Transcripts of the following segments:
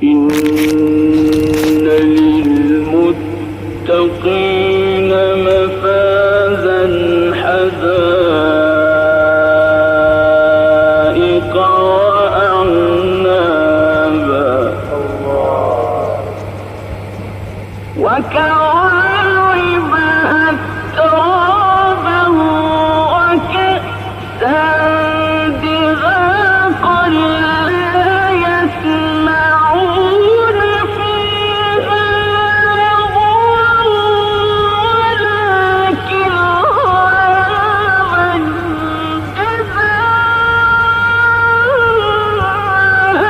إن للمتقين مفازا حدائق وأعنابا وكواعب أترابا وكأسا دهاقا لا يسمعون فيها لغوا ولا كذابا جزاء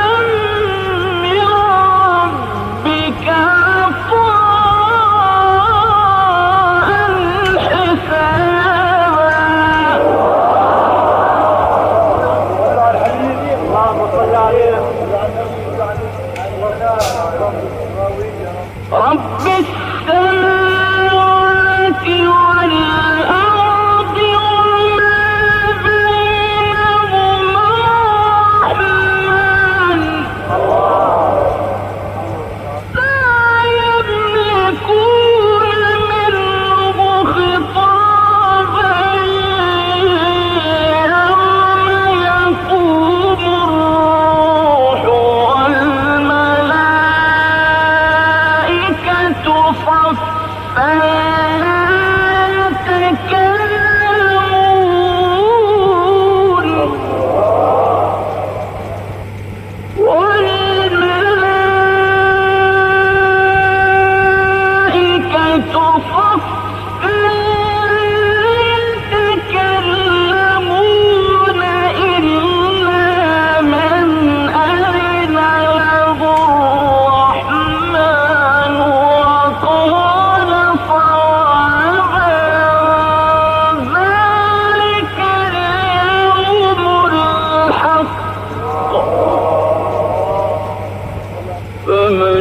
من ربك عطاء حسابا. رب السماوات والأرض وما بينهما الرحمن لا يملكون منه خطابا يوم يقوم الروح والملائكة صفا لا يتكلمون والملائكة صفا لا يتكلمون إلا من أذن له الرحمن وقال صوابا. ذلك اليوم الحق فمن